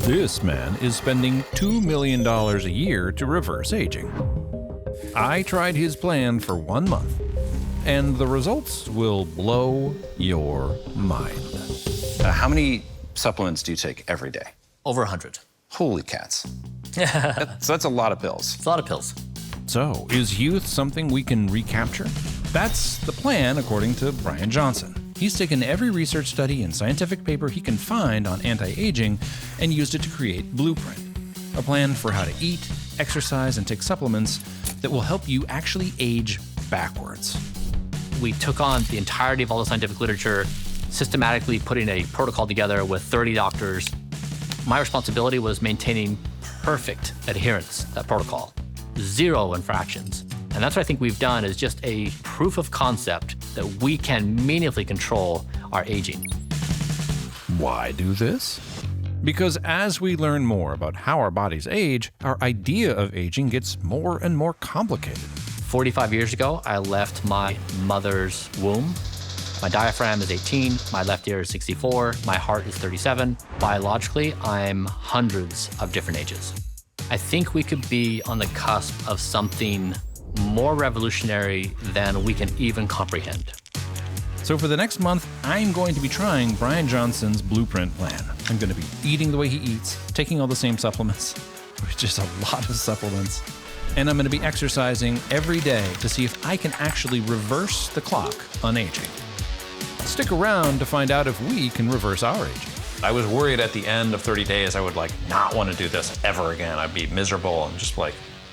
This man is spending $2 million a year to reverse aging. I tried his plan for 1 month, and the results will blow your mind. How many supplements do you take every day? Over 100. Holy cats. So that's a lot of pills. It's a lot of pills. So, is youth something we can recapture? That's the plan, according to Bryan Johnson. He's taken every research study and scientific paper he can find on anti-aging and used it to create Blueprint, a plan for how to eat, exercise, and take supplements that will help you actually age backwards. We took on the entirety of all the scientific literature, systematically putting a protocol together with 30 doctors. My responsibility was maintaining perfect adherence to that protocol, 0 infractions. And that's what I think we've done, is just a proof of concept that we can meaningfully control our aging. Why do this? Because as we learn more about how our bodies age, our idea of aging gets more and more complicated. 45 years ago, I left my mother's womb. My diaphragm is 18, my left ear is 64, my heart is 37. Biologically, I'm hundreds of different ages. I think we could be on the cusp of something more revolutionary than we can even comprehend. So for the next month, I'm going to be trying Bryan Johnson's Blueprint plan. I'm going to be eating the way he eats, taking all the same supplements, which is a lot of supplements, and I'm going to be exercising every day to see if I can actually reverse the clock on aging. Stick around to find out if we can reverse our aging. I was worried at the end of 30 days I would not want to do this ever again. I'd be miserable and just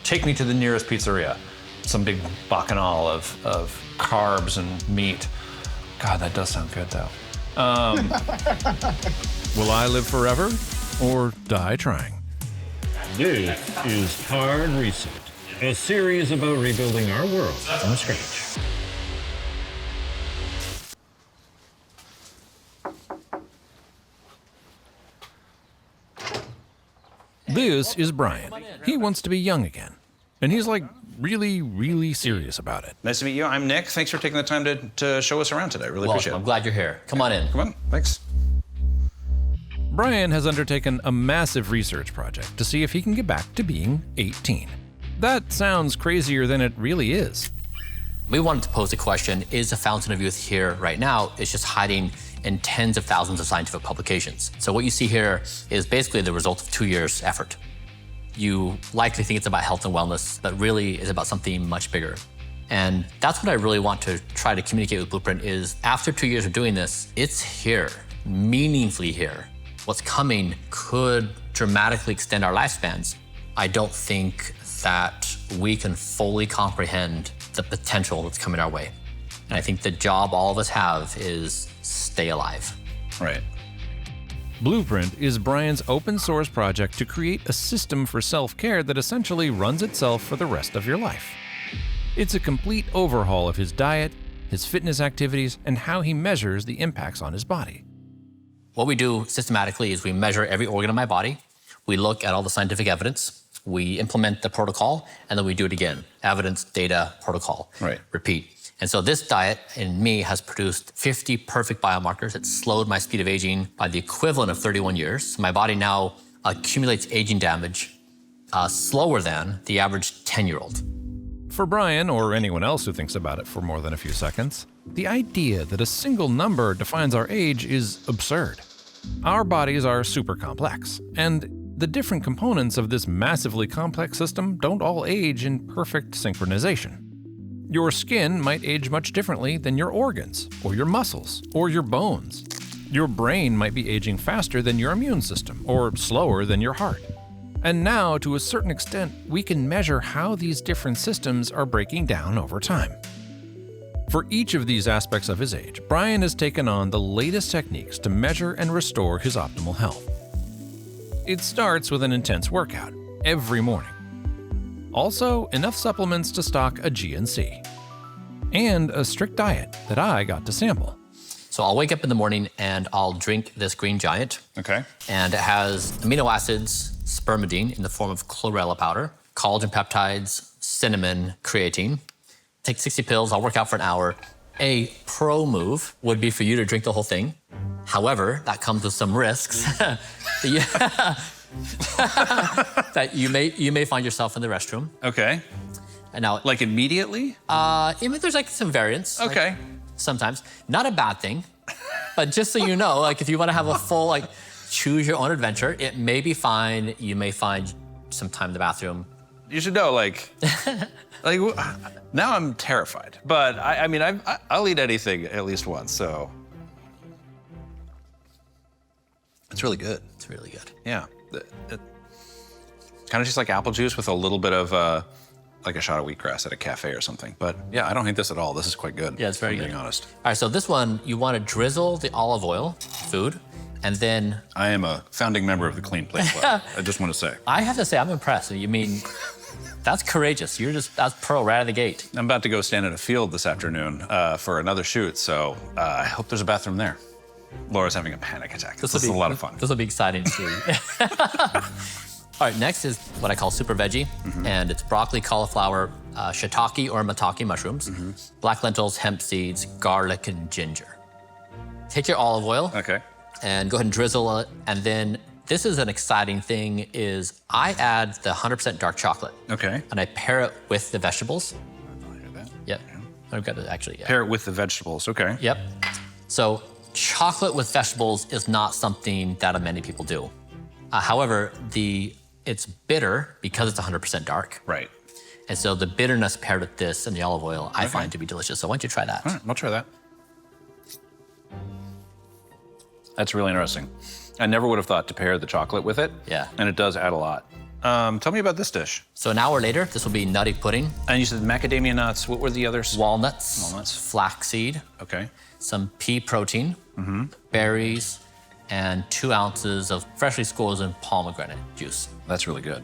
take me to the nearest pizzeria. Some big bacchanal of carbs and meat. God, that does sound good though. Will I live forever or die trying? This is Hard Reset, a series about rebuilding our world from scratch. This is Bryan. He wants to be young again. And he's really, really serious about it. Nice to meet you. I'm Nick. Thanks for taking the time to show us around today. Really appreciate it. I'm glad you're here. Come on in. Come on. Thanks. Bryan has undertaken a massive research project to see if he can get back to being 18. That sounds crazier than it really is. We wanted to pose the question, is a fountain of youth here right now? It's just hiding in tens of thousands of scientific publications. So what you see here is basically the result of 2 years' effort. You likely think it's about health and wellness, but really is about something much bigger. And that's what I really want to try to communicate with Blueprint is after 2 years of doing this, it's here, meaningfully here. What's coming could dramatically extend our lifespans. I don't think that we can fully comprehend the potential that's coming our way. And I think the job all of us have is stay alive. Right. Blueprint is Bryan's open source project to create a system for self-care that essentially runs itself for the rest of your life. It's a complete overhaul of his diet, his fitness activities, and how he measures the impacts on his body. What we do systematically is we measure every organ in my body. We look at all the scientific evidence. We implement the protocol, and then we do it again. Evidence, data, protocol. Right. Repeat. And so this diet in me has produced 50 perfect biomarkers. It's slowed my speed of aging by the equivalent of 31 years. My body now accumulates aging damage slower than the average 10-year-old. For Bryan, or anyone else who thinks about it for more than a few seconds, the idea that a single number defines our age is absurd. Our bodies are super complex, and the different components of this massively complex system don't all age in perfect synchronization. Your skin might age much differently than your organs, or your muscles, or your bones. Your brain might be aging faster than your immune system, or slower than your heart. And now, to a certain extent, we can measure how these different systems are breaking down over time. For each of these aspects of his age, Bryan has taken on the latest techniques to measure and restore his optimal health. It starts with an intense workout every morning. Also, enough supplements to stock a GNC. And a strict diet that I got to sample. So I'll wake up in the morning and I'll drink this Green Giant. Okay. And it has amino acids, spermidine in the form of chlorella powder, collagen peptides, cinnamon, creatine. Take 60 pills, I'll work out for an hour. A pro move would be for you to drink the whole thing. However, that comes with some risks. that you may find yourself in the restroom. Okay. And now, Like immediately? there's like some variance. like, Okay. sometimes. Not a bad thing, but just so you know, like if you want to have a full like choose your own adventure, it may be fine. You may find some time in the bathroom. You should know, like, now I'm terrified. But I mean, I'll eat anything at least once, so. It's really good. It's really good. Yeah. It's kind of just like apple juice with a little bit of like a shot of wheatgrass at a cafe or something. But yeah, I don't hate this at all. This is quite good. Yeah, it's very if I'm good. being honest. All right, so this one, you want to drizzle the olive oil, food, and then I am a founding member of the Clean Plate Club. I just want to say. I have to say I'm impressed. You mean, that's courageous. That's pro right out of the gate. I'm about to go stand in a field this afternoon for another shoot, so I hope there's a bathroom there. Laura's having a panic attack. This is a lot of fun. This will be exciting to see. All right, next is what I call super veggie, and it's broccoli, cauliflower, shiitake or maitake mushrooms, black lentils, hemp seeds, garlic, and ginger. Take your olive oil Okay. and go ahead and drizzle it, and then this is an exciting thing is I add the 100% dark chocolate, Okay. and I pair it with the vegetables. I'll hear that. Yep, I've got it actually. Yeah. Pair it with the vegetables. Okay. Yep. So chocolate with vegetables is not something that many people do. However, it's bitter because it's 100% dark. Right. And so the bitterness paired with this and the olive oil, I find to be delicious. So why don't you try that? All right, I'll try that. That's really interesting. I never would have thought to pair the chocolate with it. Yeah. And it does add a lot. Tell me about this dish. So an hour later, this will be nutty pudding, And you said macadamia nuts. What were the others? walnuts, Walnuts. flaxseed, Okay. some pea protein, berries, and 2 ounces of freshly squeezed pomegranate juice. That's really good.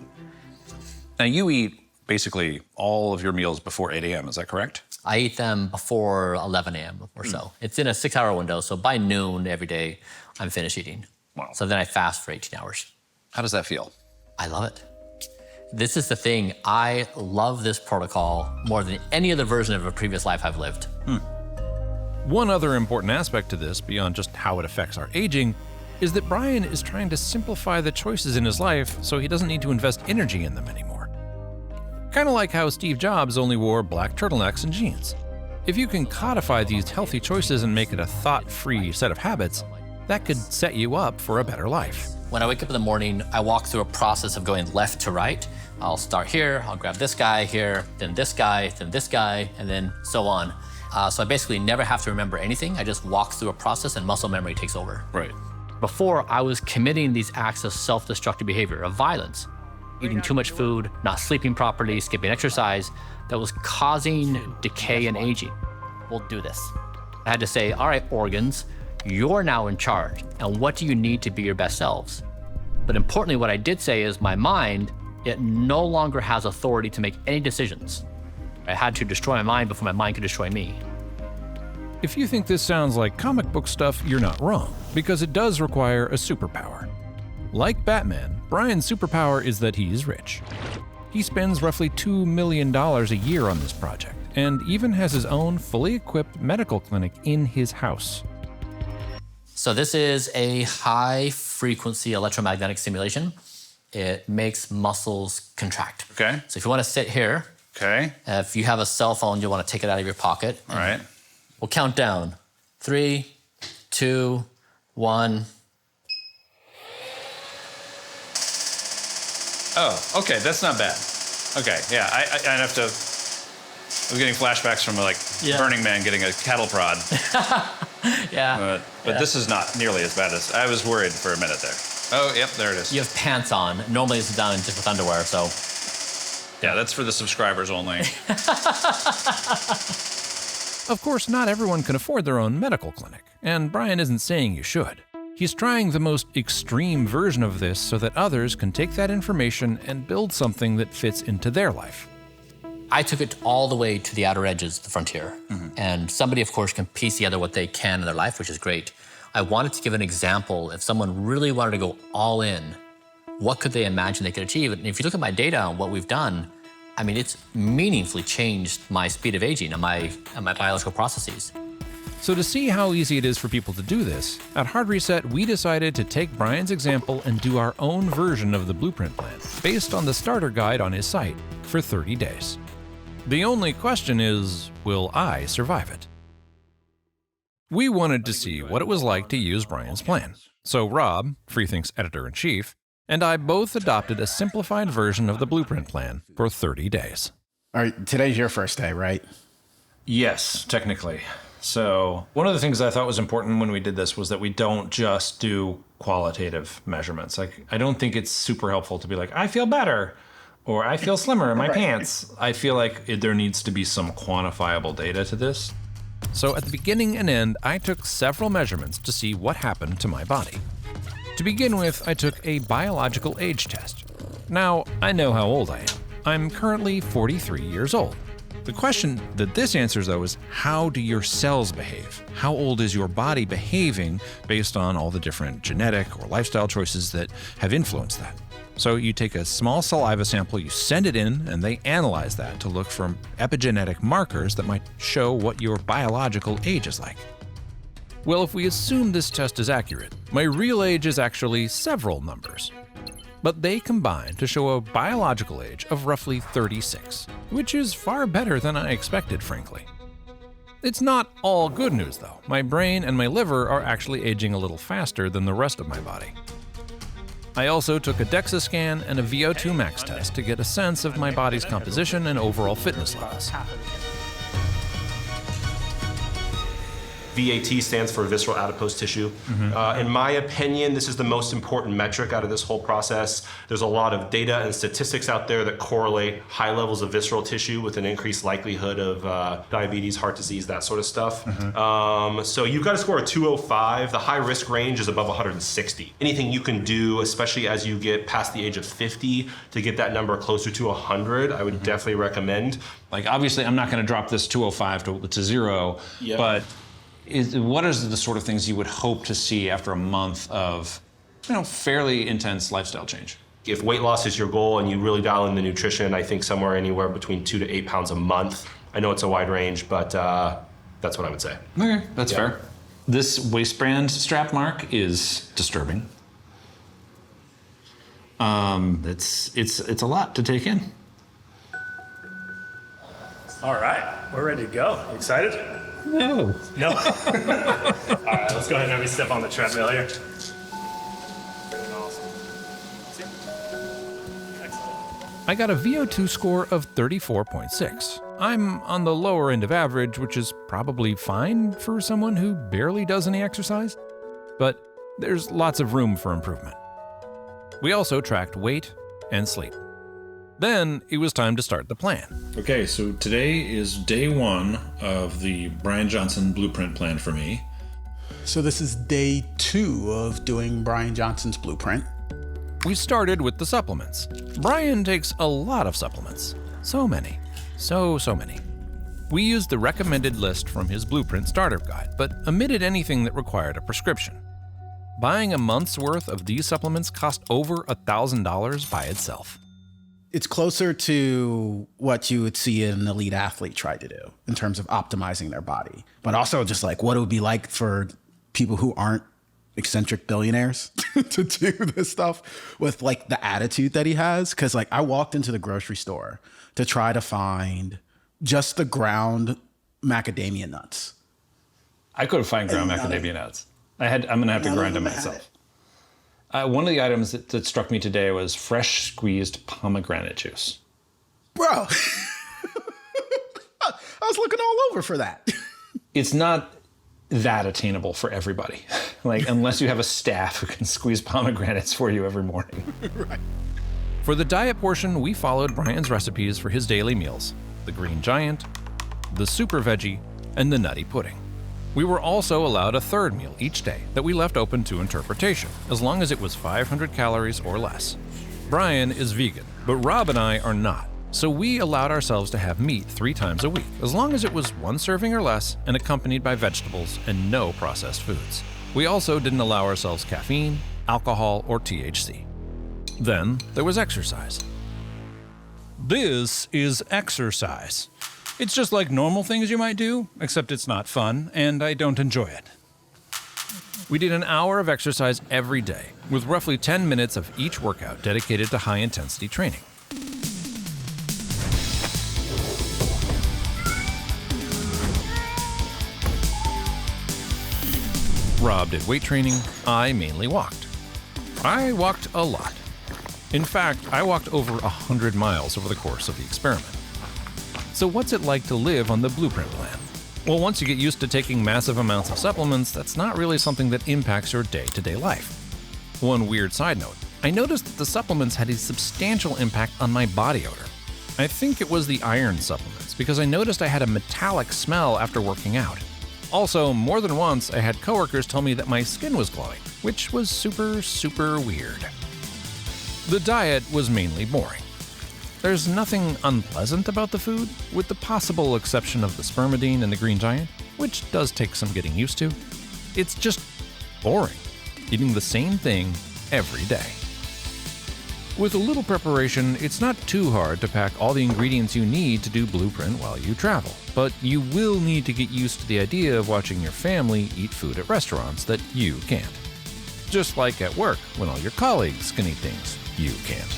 Now, you eat basically all of your meals before 8 a.m., is that correct? I eat them before 11 a.m. or so. It's in a 6-hour window, so by noon every day, I'm finished eating. Wow. So then I fast for 18 hours. How does that feel? I love it. This is the thing. I love this protocol more than any other version of a previous life I've lived. One other important aspect to this, beyond just how it affects our aging, is that Bryan is trying to simplify the choices in his life so he doesn't need to invest energy in them anymore. Kind of like how Steve Jobs only wore black turtlenecks and jeans. If you can codify these healthy choices and make it a thought-free set of habits, that could set you up for a better life. When I wake up in the morning, I walk through a process of going left to right. I'll start here, I'll grab this guy here, then this guy, and then so on. So I basically never have to remember anything. I just walk through a process and muscle memory takes over. Right. Before, I was committing these acts of self-destructive behavior, of violence. Eating too much food, not sleeping properly, skipping exercise, that was causing decay and aging. We'll do this. I had to say, all right, organs, you're now in charge, and what do you need to be your best selves? But importantly, what I did say is my mind, it no longer has authority to make any decisions. I had to destroy my mind before my mind could destroy me. If you think this sounds like comic book stuff, you're not wrong, because it does require a superpower. Like Batman, Bryan's superpower is that he is rich. He spends roughly $2 million a year on this project, and even has his own fully equipped medical clinic in his house. So this is a high-frequency electromagnetic stimulation. It makes muscles contract. Okay. So if you want to sit here, Okay. if you have a cell phone, you'll want to take it out of your pocket. All right. We'll count down. 3, 2, 1. Oh, okay. That's not bad. Okay. Yeah. I'd have to. I was getting flashbacks from like Yeah. Burning Man getting a cattle prod, Yeah. but this is not nearly as bad as I was worried for a minute there. Oh, yep. There it is. You have pants on. Normally it's done just with underwear, so. Yeah, that's for the subscribers only. Of course, not everyone can afford their own medical clinic, and Bryan isn't saying you should. He's trying the most extreme version of this so that others can take that information and build something that fits into their life. I took it all the way to the outer edges, the frontier. And somebody, of course, can piece together what they can in their life, which is great. I wanted to give an example. If someone really wanted to go all in, what could they imagine they could achieve? And if you look at my data on what we've done, I mean, it's meaningfully changed my speed of aging and my biological processes. So to see how easy it is for people to do this, at Hard Reset we decided to take Bryan's example and do our own version of the Blueprint plan, based on the starter guide on his site, for 30 days. The only question is, will I survive it? We wanted to see what it was like to use Bryan's plan. So Rob, Freethink's editor-in-chief, and I both adopted a simplified version of the Blueprint plan for 30 days. All right, today's your first day, right? Yes, technically. So one of the things I thought was important when we did this was that we don't just do qualitative measurements. Like, I don't think it's super helpful to be like, I feel better, or I feel slimmer in my pants. I feel like there needs to be some quantifiable data to this. So at the beginning and end, I took several measurements to see what happened to my body. To begin with, I took a biological age test. Now, I know how old I am. I'm currently 43 years old. The question that this answers, though, is how do your cells behave? How old is your body behaving based on all the different genetic or lifestyle choices that have influenced that? So you take a small saliva sample, you send it in, and they analyze that to look for epigenetic markers that might show what your biological age is like. Well, if we assume this test is accurate, my real age is actually several numbers. But they combine to show a biological age of roughly 36, which is far better than I expected, frankly. It's not all good news, though. My brain and my liver are actually aging a little faster than the rest of my body. I also took a DEXA scan and a VO2 max test to get a sense of my body's composition and overall fitness levels. VAT stands for visceral adipose tissue. In my opinion, this is the most important metric out of this whole process. There's a lot of data and statistics out there that correlate high levels of visceral tissue with an increased likelihood of diabetes, heart disease, that sort of stuff. So you've got to score a 205. The high risk range is above 160. Anything you can do, especially as you get past the age of 50, to get that number closer to 100, I would definitely recommend. Like, obviously, I'm not going to drop this 205 to zero, but what is the sort of things you would hope to see after a month of, fairly intense lifestyle change? If weight loss is your goal and you really dial in the nutrition, I think somewhere anywhere between 2 to 8 pounds a month. I know it's a wide range, but that's what I would say. Okay, that's fair. This waistband strap mark is disturbing. It's a lot to take in. All right, we're ready to go. You excited? No. No? All right, let's go ahead and have me step on the treadmill here. Awesome. Excellent. I got a VO2 score of 34.6. I'm on the lower end of average, which is probably fine for someone who barely does any exercise, but there's lots of room for improvement. We also tracked weight and sleep. Then it was time to start the plan. Okay, so today is day one of the Bryan Johnson Blueprint plan for me. So this is day 2 of doing Bryan Johnson's Blueprint. We started with the supplements. Bryan takes a lot of supplements. So many. So many. We used the recommended list from his Blueprint starter guide, but omitted anything that required a prescription. Buying a month's worth of these supplements cost over $1,000 by itself. It's closer to what you would see an elite athlete try to do in terms of optimizing their body, but also just like what it would be like for people who aren't eccentric billionaires to do this stuff with like the attitude that he has. Cause like I walked into the grocery store to try to find just the ground macadamia nuts. I couldn't find ground macadamia nuts. I'm gonna have to grind them myself. One of the items that struck me today was fresh squeezed pomegranate juice. Bro, I was looking all over for that. It's not that attainable for everybody. Like, unless you have a staff who can squeeze pomegranates for you every morning. Right. For the diet portion, we followed Bryan's recipes for his daily meals: the Green Giant, the Super Veggie, and the Nutty Pudding. We were also allowed a third meal each day that we left open to interpretation, as long as it was 500 calories or less. Bryan is vegan, but Rob and I are not, so we allowed ourselves to have meat 3 times a week, as long as it was 1 serving or less and accompanied by vegetables and no processed foods. We also didn't allow ourselves caffeine, alcohol, or THC. Then there was exercise. This is exercise. It's just like normal things you might do, except it's not fun, and I don't enjoy it. We did an hour of exercise every day, with roughly 10 minutes of each workout dedicated to high-intensity training. Rob did weight training, I mainly walked. I walked a lot. In fact, I walked over 100 miles over the course of the experiment. So what's it like to live on the Blueprint plan? Well, once you get used to taking massive amounts of supplements, that's not really something that impacts your day-to-day life. One weird side note, I noticed that the supplements had a substantial impact on my body odor. I think it was the iron supplements, because I noticed I had a metallic smell after working out. Also, more than once, I had coworkers tell me that my skin was glowing, which was super weird. The diet was mainly boring. There's nothing unpleasant about the food, with the possible exception of the spermidine and the green giant, which does take some getting used to. It's just boring, eating the same thing every day. With a little preparation, it's not too hard to pack all the ingredients you need to do Blueprint while you travel, but you will need to get used to the idea of watching your family eat food at restaurants that you can't. Just like at work, when all your colleagues can eat things you can't.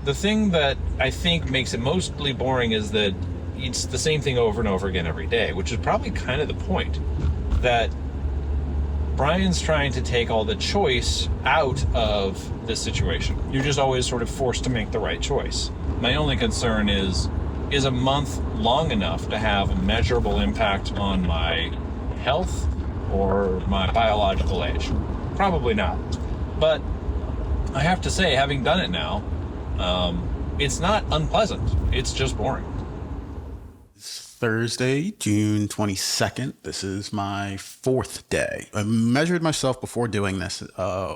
The thing that I think makes it mostly boring is that it's the same thing over and over again every day, which is probably kind of the point. That Bryan's trying to take all the choice out of this situation. You're just always sort of forced to make the right choice. My only concern is a month long enough to have a measurable impact on my health or my biological age? Probably not. But I have to say, having done it now, it's not unpleasant. It's just boring. It's Thursday, June 22nd. This is my 4th day. I measured myself before doing this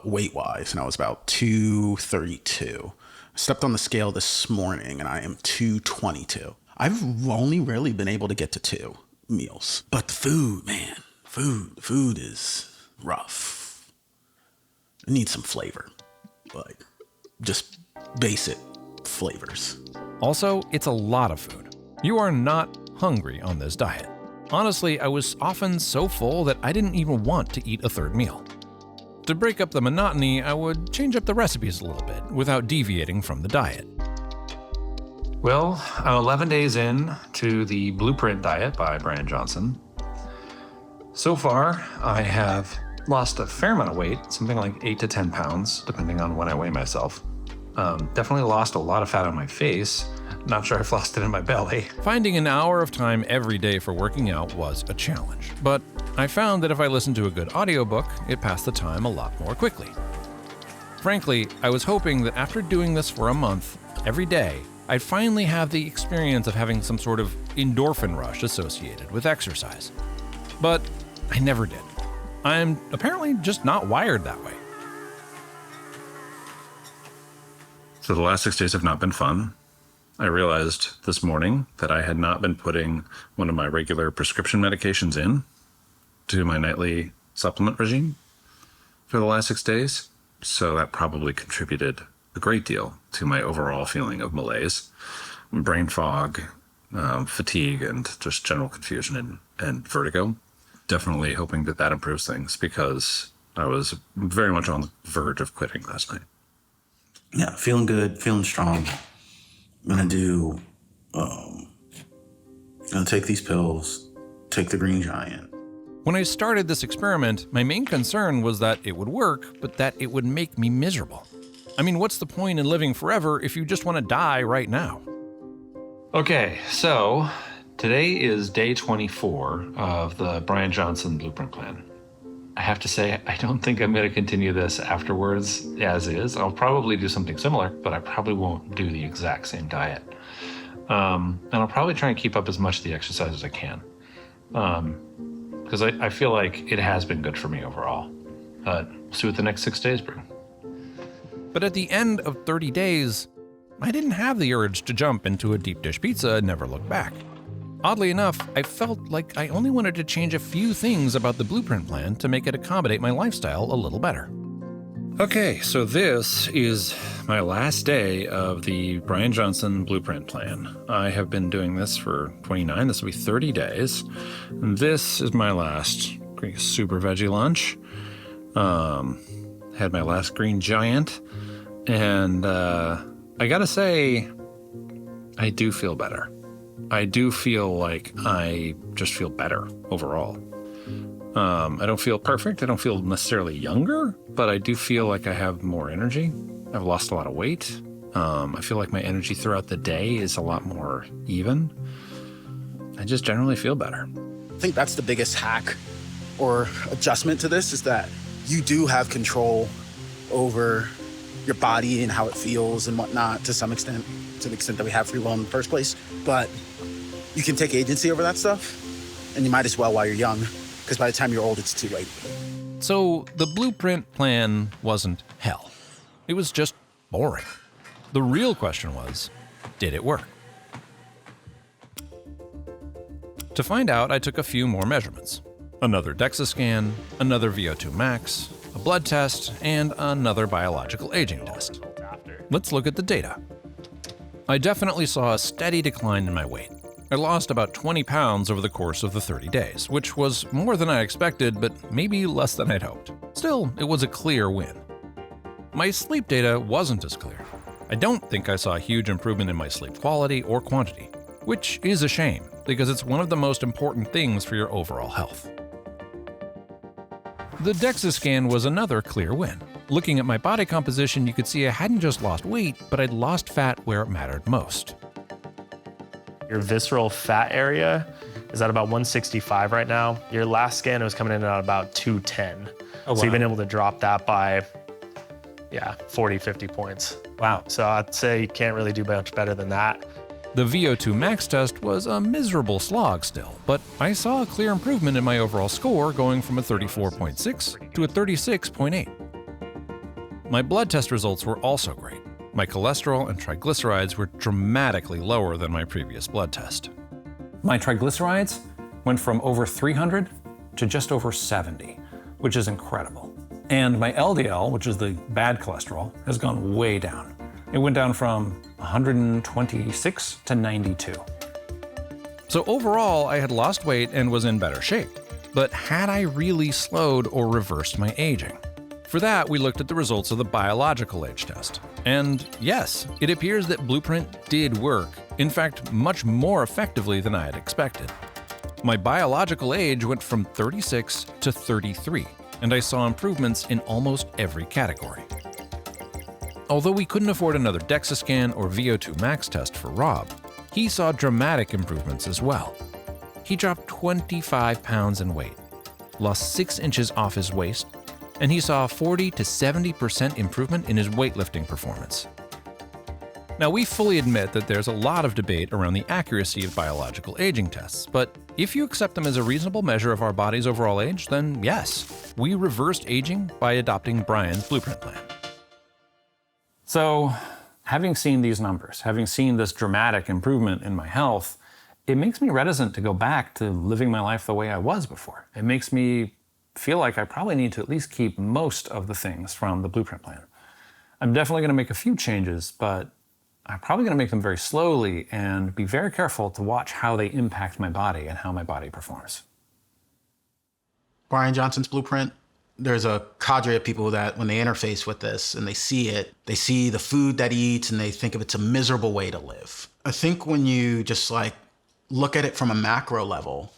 weight-wise, and I was about 232. I stepped on the scale this morning, and I am 222. I've only really been able to get to 2 meals. But the food, man, food is rough. I need some flavor. Like, just basic flavors. Also, it's a lot of food. You are not hungry on this diet. Honestly, I was often so full that I didn't even want to eat a third meal. To break up the monotony, I would change up the recipes a little bit without deviating from the diet. Well, I'm 11 days in to the Blueprint diet by Bryan Johnson. So far, I have lost a fair amount of weight, something like 8 to 10 pounds, depending on when I weigh myself. Definitely lost a lot of fat on my face. Not sure I've lost it in my belly. Finding an hour of time every day for working out was a challenge, but I found that if I listened to a good audiobook, it passed the time a lot more quickly. Frankly, I was hoping that after doing this for a month, every day, I'd finally have the experience of having some sort of endorphin rush associated with exercise. But I never did. I'm apparently just not wired that way. So the last 6 days have not been fun. I realized this morning that I had not been putting one of my regular prescription medications in to my nightly supplement regime for the last 6 days. So that probably contributed a great deal to my overall feeling of malaise, brain fog, fatigue, and just general confusion and vertigo. Definitely hoping that that improves things because I was very much on the verge of quitting last night. Yeah, feeling good, feeling strong. I'm gonna take these pills, take the green giant. When I started this experiment, my main concern was that it would work, but that it would make me miserable. I mean, what's the point in living forever if you just want to die right now? Okay, so today is day 24 of the Bryan Johnson Blueprint plan. I have to say, I don't think I'm going to continue this afterwards as is. I'll probably do something similar, but I probably won't do the exact same diet. And I'll probably try and keep up as much of the exercise as I can. Because I feel like it has been good for me overall. But we'll see what the next 6 days bring. But at the end of 30 days, I didn't have the urge to jump into a deep dish pizza and never look back. Oddly enough, I felt like I only wanted to change a few things about the Blueprint plan to make it accommodate my lifestyle a little better. Okay, so this is my last day of the Bryan Johnson Blueprint plan. I have been doing this for 29, this will be 30 days. And this is my last super veggie lunch. Had my last green giant. And I gotta say, I do feel better. I do feel like I just feel better overall. I don't feel perfect. I don't feel necessarily younger, but I do feel like I have more energy. I've lost a lot of weight. I feel like my energy throughout the day is a lot more even. I just generally feel better. I think that's the biggest hack or adjustment to this, is that you do have control over your body and how it feels and whatnot to some extent, to the extent that we have free will in the first place. But you can take agency over that stuff, and you might as well while you're young, because by the time you're old, it's too late. So the Blueprint plan wasn't hell. It was just boring. The real question was, did it work? To find out, I took a few more measurements. Another DEXA scan, another VO2 max, a blood test, and another biological aging test. Let's look at the data. I definitely saw a steady decline in my weight. I lost about 20 pounds over the course of the 30 days, which was more than I expected, but maybe less than I'd hoped. Still, it was a clear win. My sleep data wasn't as clear. I don't think I saw a huge improvement in my sleep quality or quantity, which is a shame, because it's one of the most important things for your overall health. The DEXA scan was another clear win. Looking at my body composition, you could see I hadn't just lost weight, but I'd lost fat where it mattered most. Your visceral fat area is at about 165 right now. Your last scan was coming in at about 210. Oh, wow. So you've been able to drop that by, 40, 50 points. Wow. So I'd say you can't really do much better than that. The VO2 max test was a miserable slog still, but I saw a clear improvement in my overall score, going from a 34.6 to a 36.8. My blood test results were also great. My cholesterol and triglycerides were dramatically lower than my previous blood test. My triglycerides went from over 300 to just over 70, which is incredible. And my LDL, which is the bad cholesterol, has gone way down. It went down from 126 to 92. So overall, I had lost weight and was in better shape. But had I really slowed or reversed my aging? For that, we looked at the results of the biological age test. And yes, it appears that Blueprint did work, in fact, much more effectively than I had expected. My biological age went from 36 to 33, and I saw improvements in almost every category. Although we couldn't afford another DEXA scan or VO2 max test for Rob, he saw dramatic improvements as well. He dropped 25 pounds in weight, lost 6 inches off his waist, and he saw a 40 to 70% improvement in his weightlifting performance. Now, we fully admit that there's a lot of debate around the accuracy of biological aging tests, but if you accept them as a reasonable measure of our body's overall age, then yes, we reversed aging by adopting Bryan's Blueprint plan. So, having seen these numbers, having seen this dramatic improvement in my health, it makes me reticent to go back to living my life the way I was before. It makes me feel like I probably need to at least keep most of the things from the Blueprint plan. I'm definitely going to make a few changes, but I'm probably going to make them very slowly and be very careful to watch how they impact my body and how my body performs. Bryan Johnson's Blueprint, there's a cadre of people that when they interface with this and they see it, they see the food that he eats and they think of it's a miserable way to live. I think when you just look at it from a macro level,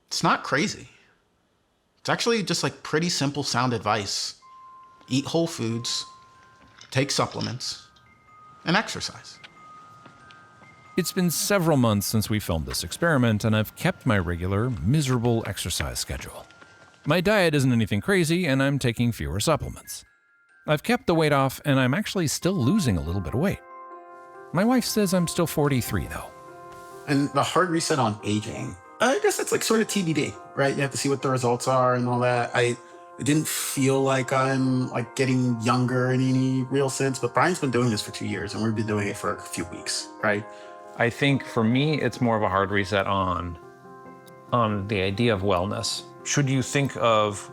it's not crazy. It's actually just pretty simple sound advice. Eat whole foods, take supplements, and exercise. It's been several months since we filmed this experiment, and I've kept my regular, miserable exercise schedule. My diet isn't anything crazy, and I'm taking fewer supplements. I've kept the weight off, and I'm actually still losing a little bit of weight. My wife says I'm still 43, though. And the hard reset on aging, I guess it's sort of TBD, right? You have to see what the results are and all that. I didn't feel like I'm getting younger in any real sense, but Bryan's been doing this for 2 years and we've been doing it for a few weeks, right? I think for me, it's more of a hard reset on the idea of wellness. Should you think of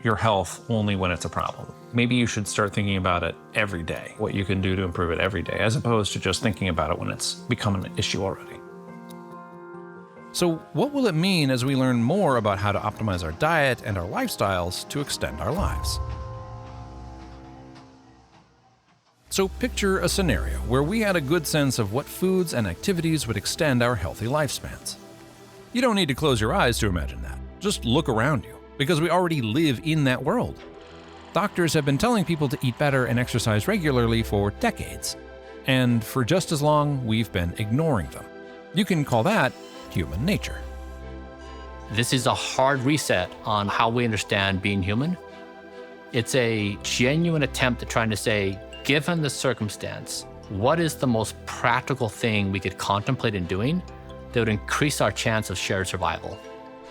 your health only when it's a problem. Maybe you should start thinking about it every day, what you can do to improve it every day, as opposed to just thinking about it when it's become an issue already. So what will it mean as we learn more about how to optimize our diet and our lifestyles to extend our lives? So picture a scenario where we had a good sense of what foods and activities would extend our healthy lifespans. You don't need to close your eyes to imagine that. Just look around you, because we already live in that world. Doctors have been telling people to eat better and exercise regularly for decades. And for just as long, we've been ignoring them. You can call that human nature. This is a hard reset on how we understand being human. It's a genuine attempt at trying to say, given the circumstance, what is the most practical thing we could contemplate in doing that would increase our chance of shared survival?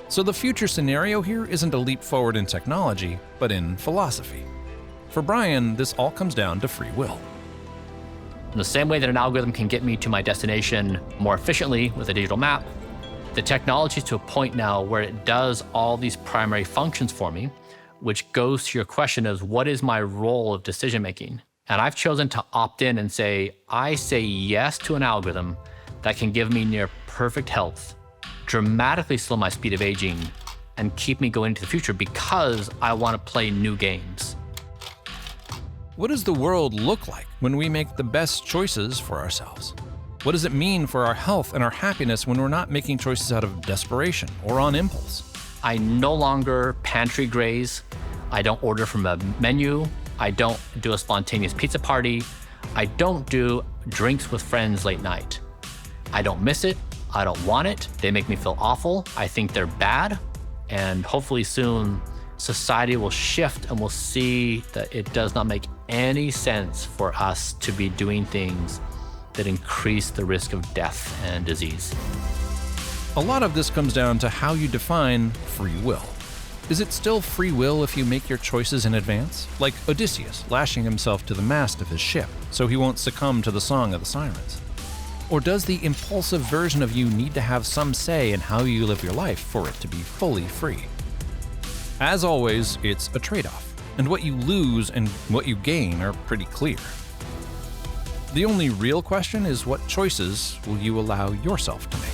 So the future scenario here isn't a leap forward in technology, but in philosophy. For Bryan, this all comes down to free will. In the same way that an algorithm can get me to my destination more efficiently with a digital map, the technology is to a point now where it does all these primary functions for me, which goes to your question of what is my role of decision making? And I've chosen to opt in and say, I say yes to an algorithm that can give me near perfect health, dramatically slow my speed of aging, and keep me going into the future because I want to play new games. What does the world look like when we make the best choices for ourselves? What does it mean for our health and our happiness when we're not making choices out of desperation or on impulse? I no longer pantry graze. I don't order from a menu. I don't do a spontaneous pizza party. I don't do drinks with friends late night. I don't miss it. I don't want it. They make me feel awful. I think they're bad. And hopefully soon, society will shift and we'll see that it does not make any sense for us to be doing things that increase the risk of death and disease. A lot of this comes down to how you define free will. Is it still free will if you make your choices in advance? Like Odysseus lashing himself to the mast of his ship so he won't succumb to the song of the sirens? Or does the impulsive version of you need to have some say in how you live your life for it to be fully free? As always, it's a trade-off, and what you lose and what you gain are pretty clear. The only real question is, what choices will you allow yourself to make?